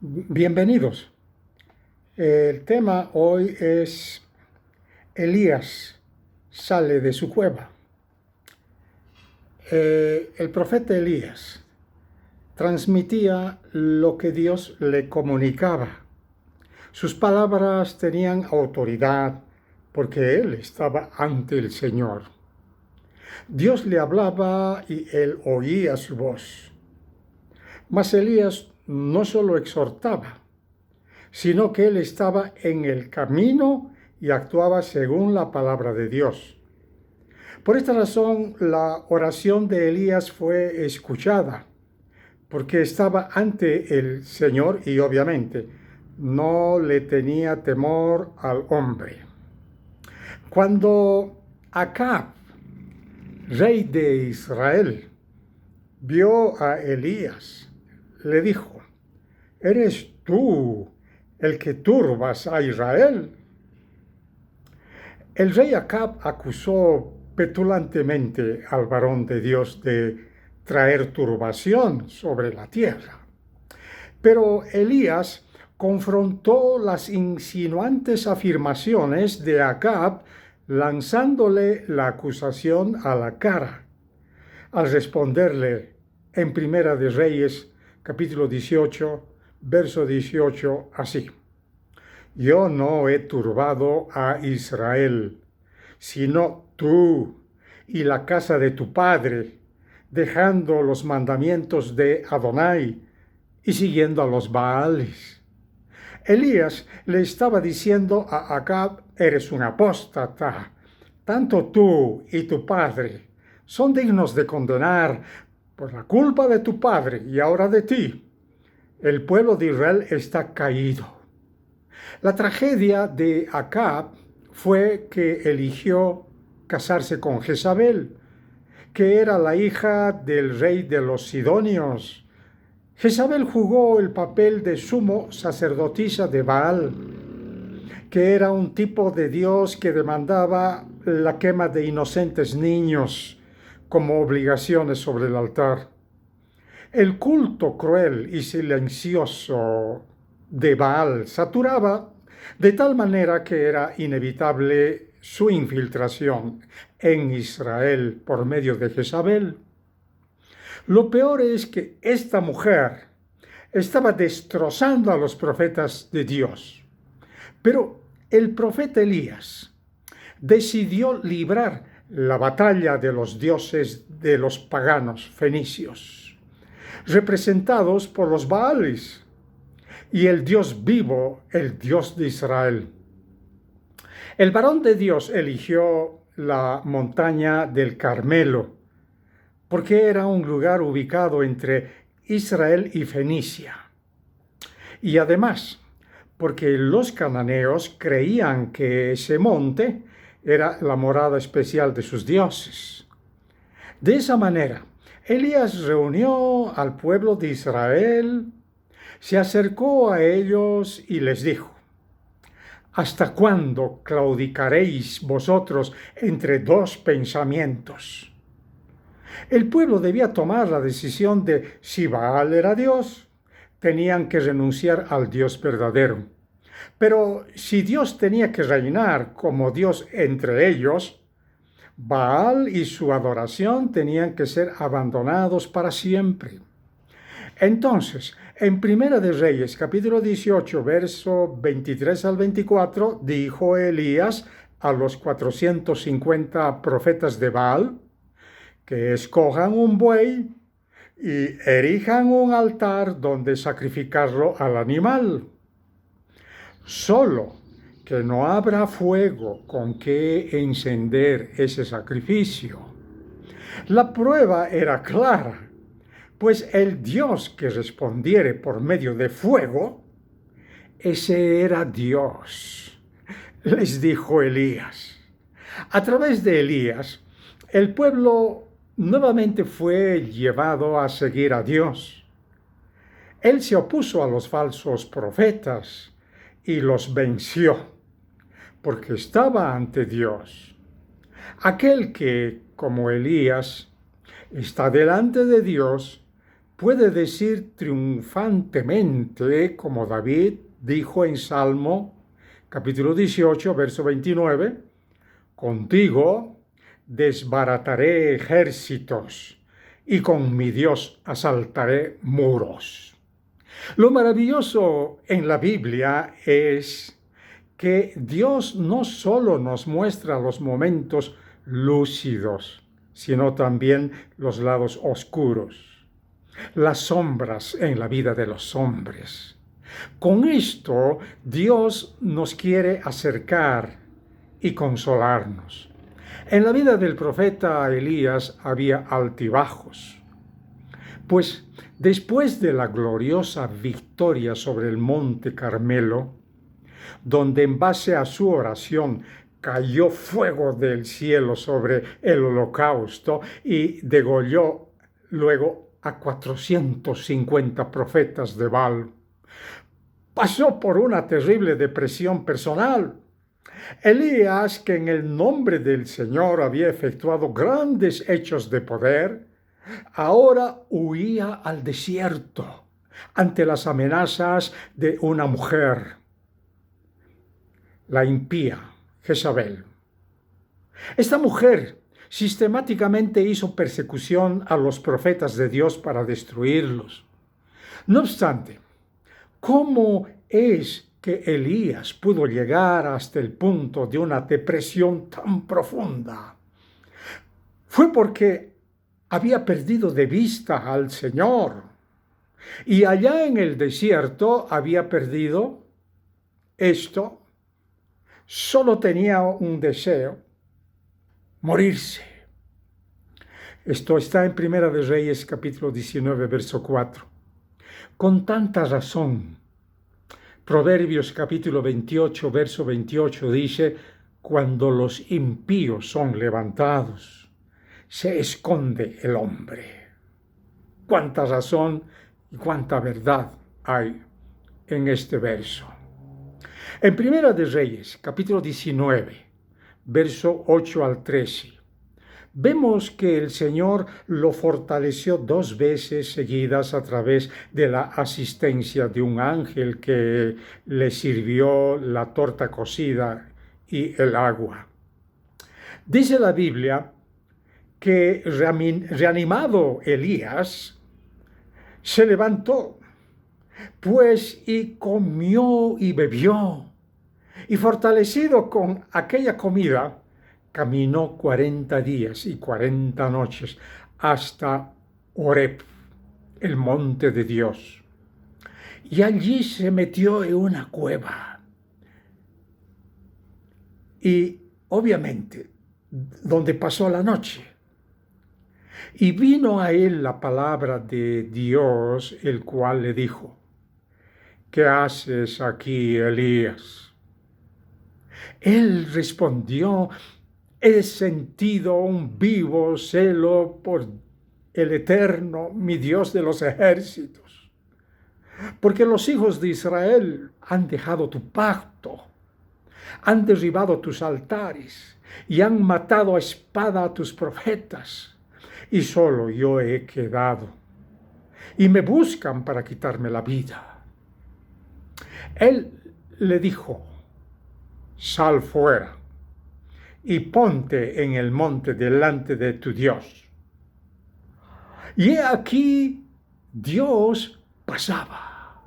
Bienvenidos. El tema hoy es Elías sale de su cueva. El profeta Elías transmitía lo que Dios le comunicaba. Sus palabras tenían autoridad porque él estaba ante el Señor. Dios le hablaba y él oía su voz. Mas Elías no solo exhortaba, sino que él estaba en el camino y actuaba según la palabra de Dios. Por esta razón, la oración de Elías fue escuchada, porque estaba ante el Señor y obviamente no le tenía temor al hombre. Cuando Acab, rey de Israel, vio a Elías, le dijo: ¿eres tú el que turbas a Israel? El rey Acab acusó petulantemente al varón de Dios de traer turbación sobre la tierra. Pero Elías confrontó las insinuantes afirmaciones de Acab lanzándole la acusación a la cara, al responderle en Primera de Reyes, capítulo 18, verso 18, así: yo no he turbado a Israel, sino tú y la casa de tu padre, dejando los mandamientos de Adonai y siguiendo a los Baales. Elías le estaba diciendo a Acab: eres un apóstata, tanto tú y tu padre son dignos de condenar por la culpa de tu padre y ahora de ti. El pueblo de Israel está caído. La tragedia de Acab fue que eligió casarse con Jezabel, que era la hija del rey de los Sidonios. Jezabel jugó el papel de sumo sacerdotisa de Baal, que era un tipo de dios que demandaba la quema de inocentes niños como obligaciones sobre el altar. El culto cruel y silencioso de Baal saturaba de tal manera que era inevitable su infiltración en Israel por medio de Jezabel. Lo peor es que esta mujer estaba destrozando a los profetas de Dios. Pero el profeta Elías decidió librar la batalla de los dioses de los paganos fenicios, representados por los Baales, y el Dios vivo, el Dios de Israel. El varón de Dios eligió la montaña del Carmelo, porque era un lugar ubicado entre Israel y Fenicia. Y además, porque los cananeos creían que ese monte era la morada especial de sus dioses. De esa manera, Elías reunió al pueblo de Israel, se acercó a ellos y les dijo: ¿hasta cuándo claudicaréis vosotros entre dos pensamientos? El pueblo debía tomar la decisión de si Baal era Dios, tenían que renunciar al Dios verdadero. Pero si Dios tenía que reinar como Dios entre ellos, Baal y su adoración tenían que ser abandonados para siempre. Entonces, en Primera de Reyes, capítulo 18, verso 23 al 24, dijo Elías a los 450 profetas de Baal que escojan un buey y erijan un altar donde sacrificarlo al animal. Solo que no habrá fuego con que encender ese sacrificio. La prueba era clara, pues el Dios que respondiere por medio de fuego, ese era Dios, les dijo Elías. A través de Elías, el pueblo nuevamente fue llevado a seguir a Dios. Él se opuso a los falsos profetas y los venció, porque estaba ante Dios. Aquel que, como Elías, está delante de Dios, puede decir triunfantemente, como David dijo en Salmo capítulo 18, verso 29, contigo desbarataré ejércitos y con mi Dios asaltaré muros. Lo maravilloso en la Biblia es que Dios no solo nos muestra los momentos lúcidos, sino también los lados oscuros, las sombras en la vida de los hombres. Con esto, Dios nos quiere acercar y consolarnos. En la vida del profeta Elías había altibajos, pues después de la gloriosa victoria sobre el monte Carmelo, donde en base a su oración cayó fuego del cielo sobre el holocausto y degolló luego a 450 profetas de Baal, pasó por una terrible depresión personal. Elías, que en el nombre del Señor había efectuado grandes hechos de poder, ahora huía al desierto ante las amenazas de una mujer, la impía Jezabel. Esta mujer sistemáticamente hizo persecución a los profetas de Dios para destruirlos. No obstante, ¿cómo es que Elías pudo llegar hasta el punto de una depresión tan profunda? Fue porque había perdido de vista al Señor. Y allá en el desierto había perdido esto. Solo tenía un deseo: morirse. Esto está en Primera de Reyes, capítulo 19, verso 4. Con tanta razón, Proverbios capítulo 28, verso 28 dice: cuando los impíos son levantados, se esconde el hombre. Cuánta razón y cuánta verdad hay en este verso. En Primera de Reyes, capítulo 19, verso 8 al 13, vemos que el Señor lo fortaleció 2 veces seguidas a través de la asistencia de un ángel que le sirvió la torta cocida y el agua. Dice la Biblia que reanimado Elías se levantó, pues, y comió y bebió, y fortalecido con aquella comida, caminó 40 días y 40 noches hasta Horeb, el monte de Dios. Y allí se metió en una cueva. Y obviamente, donde pasó la noche. Y vino a él la palabra de Dios, el cual le dijo: ¿qué haces aquí, Elías? Él respondió: he sentido un vivo celo por el Eterno, mi Dios de los ejércitos, porque los hijos de Israel han dejado tu pacto, han derribado tus altares y han matado a espada a tus profetas, y solo yo he quedado, y me buscan para quitarme la vida. Él le dijo: sal fuera y ponte en el monte delante de tu Dios. Y he aquí Dios pasaba,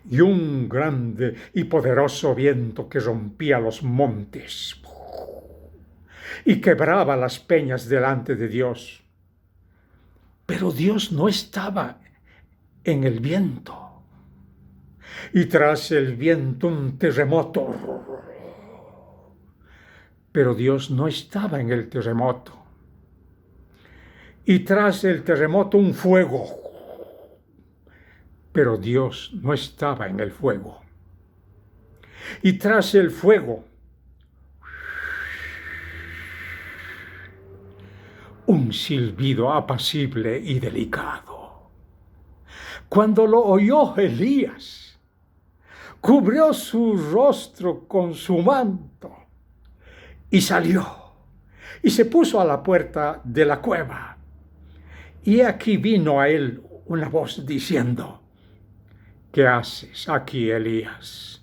y un grande y poderoso viento que rompía los montes y quebraba las peñas delante de Dios. Pero Dios no estaba en el viento. Y tras el viento un terremoto. Pero Dios no estaba en el terremoto. Y tras el terremoto un fuego. Pero Dios no estaba en el fuego. Y tras el fuego un silbido apacible y delicado. Cuando lo oyó Elías, cubrió su rostro con su manto y salió y se puso a la puerta de la cueva. Y aquí vino a él una voz diciendo: ¿qué haces aquí, Elías?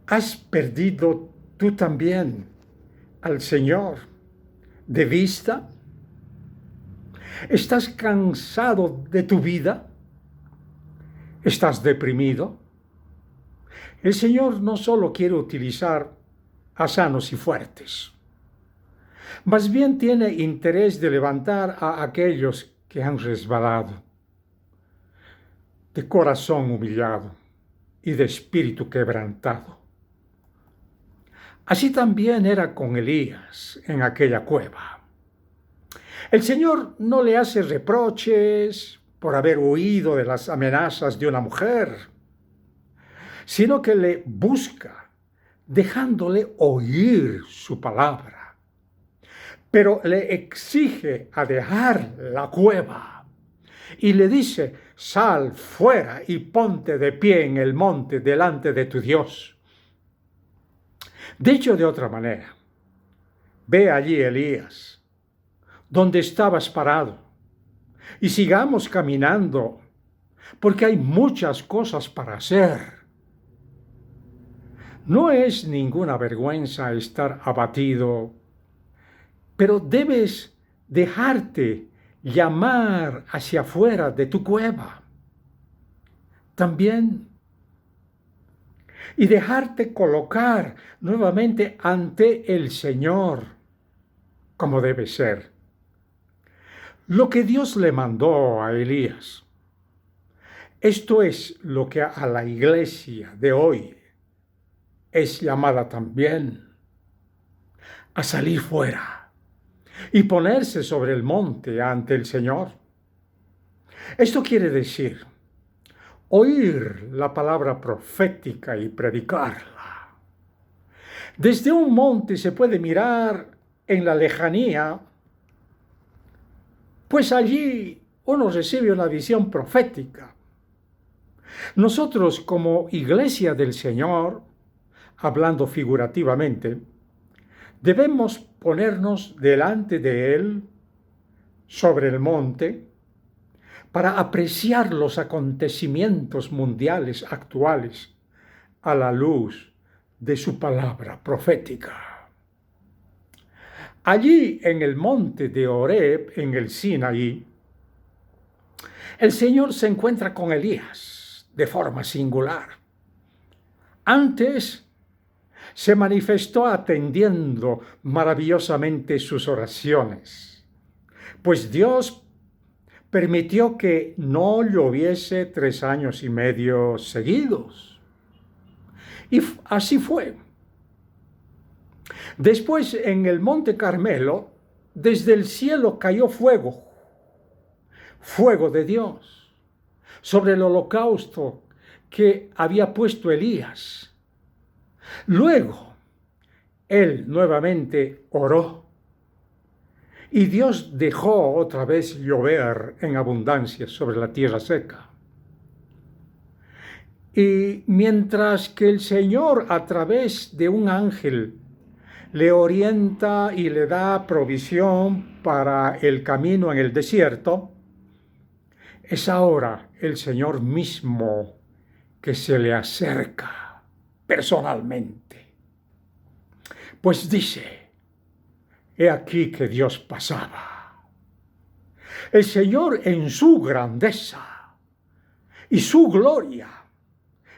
¿Has perdido tú también al Señor de vista? ¿Estás cansado de tu vida? ¿Estás deprimido? El Señor no solo quiere utilizar a sanos y fuertes, más bien tiene interés de levantar a aquellos que han resbalado, de corazón humillado y de espíritu quebrantado. Así también era con Elías en aquella cueva. El Señor no le hace reproches por haber huido de las amenazas de una mujer, sino que le busca, dejándole oír su palabra. Pero le exige a dejar la cueva y le dice: sal fuera y ponte de pie en el monte delante de tu Dios. Dicho de otra manera, ve allí, Elías, donde estabas parado, y sigamos caminando, porque hay muchas cosas para hacer. No es ninguna vergüenza estar abatido, pero debes dejarte llamar hacia afuera de tu cueva también, y dejarte colocar nuevamente ante el Señor como debe ser. Lo que Dios le mandó a Elías, esto es lo que a la iglesia de hoy es llamada también: a salir fuera y ponerse sobre el monte ante el Señor. Esto quiere decir oír la palabra profética y predicarla. Desde un monte se puede mirar en la lejanía, pues allí uno recibe una visión profética. Nosotros, como iglesia del Señor, hablando figurativamente, debemos ponernos delante de Él sobre el monte para apreciar los acontecimientos mundiales actuales a la luz de su palabra profética. Allí en el monte de Horeb, en el Sinaí, el Señor se encuentra con Elías de forma singular. Antes se manifestó atendiendo maravillosamente sus oraciones, pues Dios permitió que no lloviese 3 años y medio seguidos. Y así fue. Después, en el monte Carmelo, desde el cielo cayó fuego, fuego de Dios, sobre el holocausto que había puesto Elías. Luego, él nuevamente oró y Dios dejó otra vez llover en abundancia sobre la tierra seca. Y mientras que el Señor, a través de un ángel, le orienta y le da provisión para el camino en el desierto, es ahora el Señor mismo que se le acerca personalmente. Pues dice: he aquí que Dios pasaba. El Señor en su grandeza y su gloria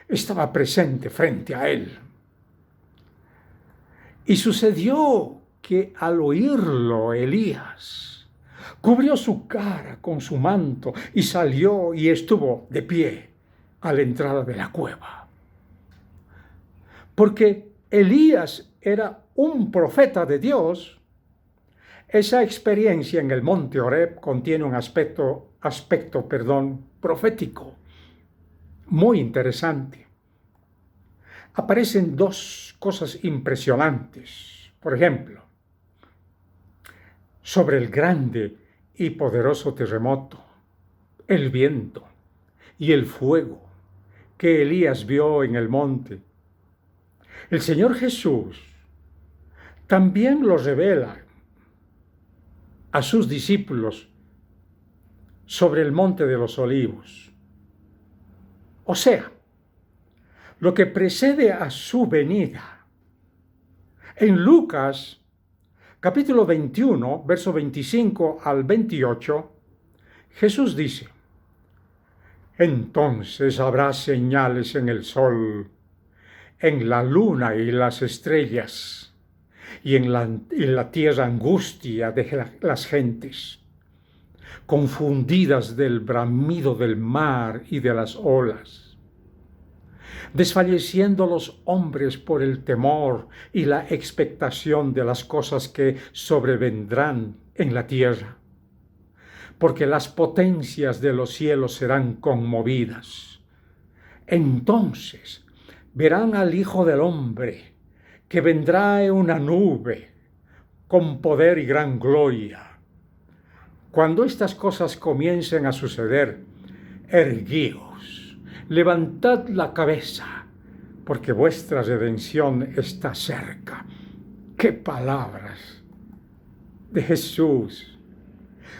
estaba presente frente a él. Y sucedió que al oírlo Elías cubrió su cara con su manto y salió y estuvo de pie a la entrada de la cueva. Porque Elías era un profeta de Dios, esa experiencia en el monte Horeb contiene un aspecto profético muy interesante. Aparecen 2 cosas impresionantes. Por ejemplo, sobre el grande y poderoso terremoto, el viento y el fuego que Elías vio en el monte. El Señor Jesús también lo revela a sus discípulos sobre el monte de los olivos. O sea, lo que precede a su venida. En Lucas, capítulo 21, verso 25 al 28, Jesús dice: entonces habrá señales en el sol, en la luna y las estrellas, y en la tierra angustia de las gentes, confundidas del bramido del mar y de las olas, desfalleciendo los hombres por el temor y la expectación de las cosas que sobrevendrán en la tierra, porque las potencias de los cielos serán conmovidas. Entonces verán al Hijo del Hombre, que vendrá en una nube, con poder y gran gloria. Cuando estas cosas comiencen a suceder, erguíos, levantad la cabeza, porque vuestra redención está cerca. ¡Qué palabras de Jesús!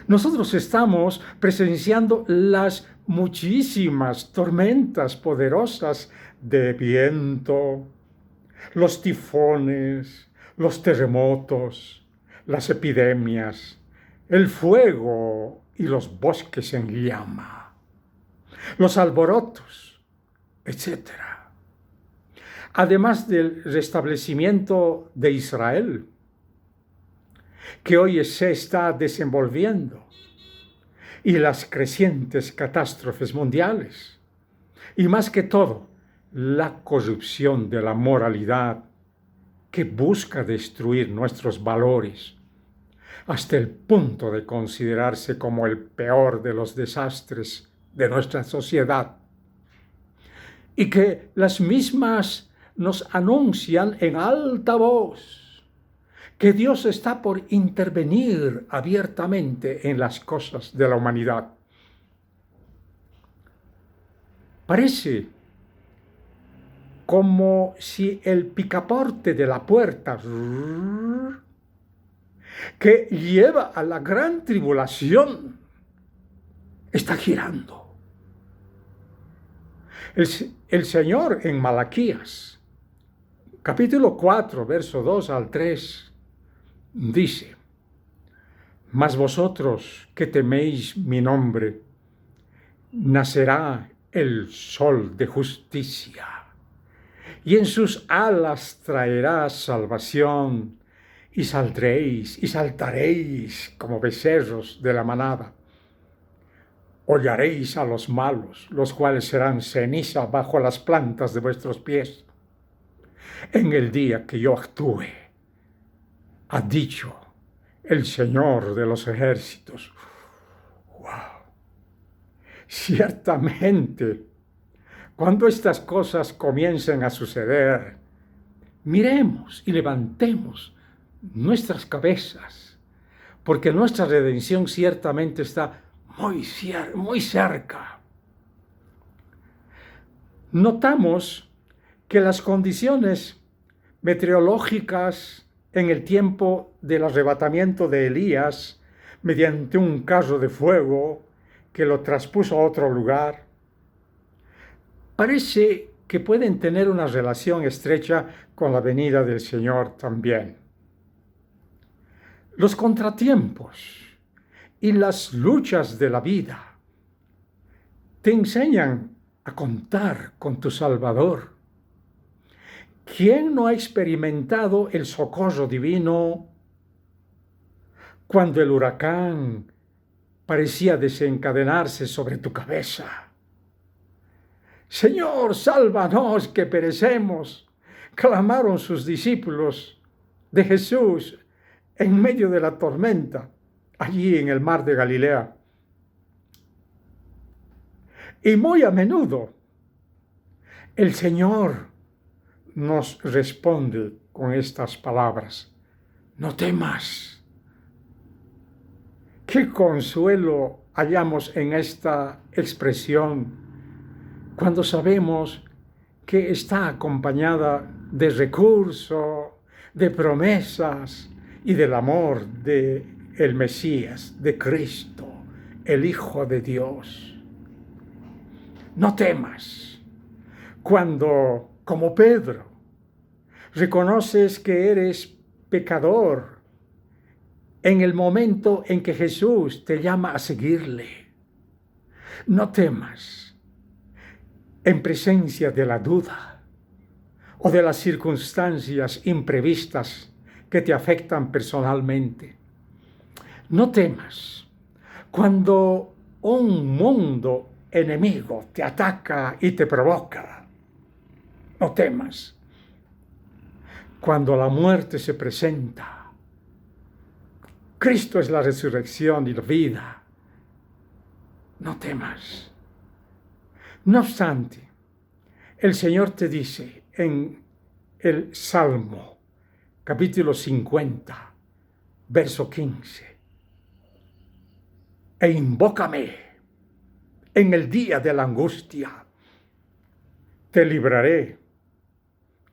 Nosotros estamos presenciando las muchísimas tormentas poderosas de viento, los tifones, los terremotos, las epidemias, el fuego y los bosques en llama, los alborotos, etc. Además del restablecimiento de Israel, que hoy se está desenvolviendo, y las crecientes catástrofes mundiales, y más que todo, la corrupción de la moralidad que busca destruir nuestros valores hasta el punto de considerarse como el peor de los desastres de nuestra sociedad, y que las mismas nos anuncian en alta voz que Dios está por intervenir abiertamente en las cosas de la humanidad. Parece como si el picaporte de la puerta que lleva a la gran tribulación está girando. El Señor en Malaquías, capítulo 4, verso 2 al 3, dice: mas vosotros que teméis mi nombre, nacerá el sol de justicia, y en sus alas traerá salvación, y saldréis y saltaréis como becerros de la manada. Hollaréis a los malos, los cuales serán ceniza bajo las plantas de vuestros pies, en el día que yo actúe, ha dicho el Señor de los ejércitos. ¡Wow! Ciertamente, cuando estas cosas comiencen a suceder, miremos y levantemos nuestras cabezas, porque nuestra redención ciertamente está muy cerca. Notamos que las condiciones meteorológicas en el tiempo del arrebatamiento de Elías, mediante un carro de fuego que lo traspuso a otro lugar, parece que pueden tener una relación estrecha con la venida del Señor también. Los contratiempos y las luchas de la vida te enseñan a contar con tu Salvador. ¿Quién no ha experimentado el socorro divino cuando el huracán parecía desencadenarse sobre tu cabeza? Señor, sálvanos que perecemos, clamaron sus discípulos de Jesús en medio de la tormenta, allí en el mar de Galilea. Y muy a menudo el Señor nos responde con estas palabras: no temas. Qué consuelo hallamos en esta expresión cuando sabemos que está acompañada de recurso, de promesas y del amor de el Mesías, de Cristo, el Hijo de Dios. No temas cuando, como Pedro, reconoces que eres pecador en el momento en que Jesús te llama a seguirle. No temas en presencia de la duda o de las circunstancias imprevistas que te afectan personalmente. No temas cuando un mundo enemigo te ataca y te provoca. No temas cuando la muerte se presenta. Cristo es la resurrección y la vida. No temas. No obstante, el Señor te dice en el Salmo, capítulo 50, verso 15, e invócame en el día de la angustia, te libraré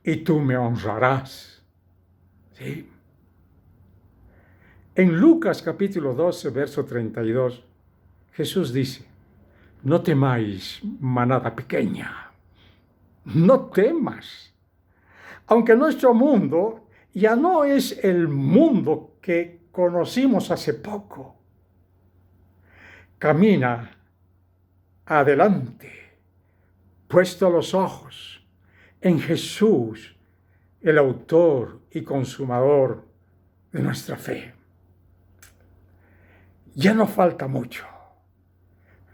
y tú me honrarás. ¿Sí? En Lucas capítulo 12, verso 32, Jesús dice, no temáis, manada pequeña, no temas. Aunque nuestro mundo ya no es el mundo que conocimos hace poco, camina adelante, puesto los ojos en Jesús, el autor y consumador de nuestra fe. Ya no falta mucho.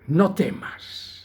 No temas.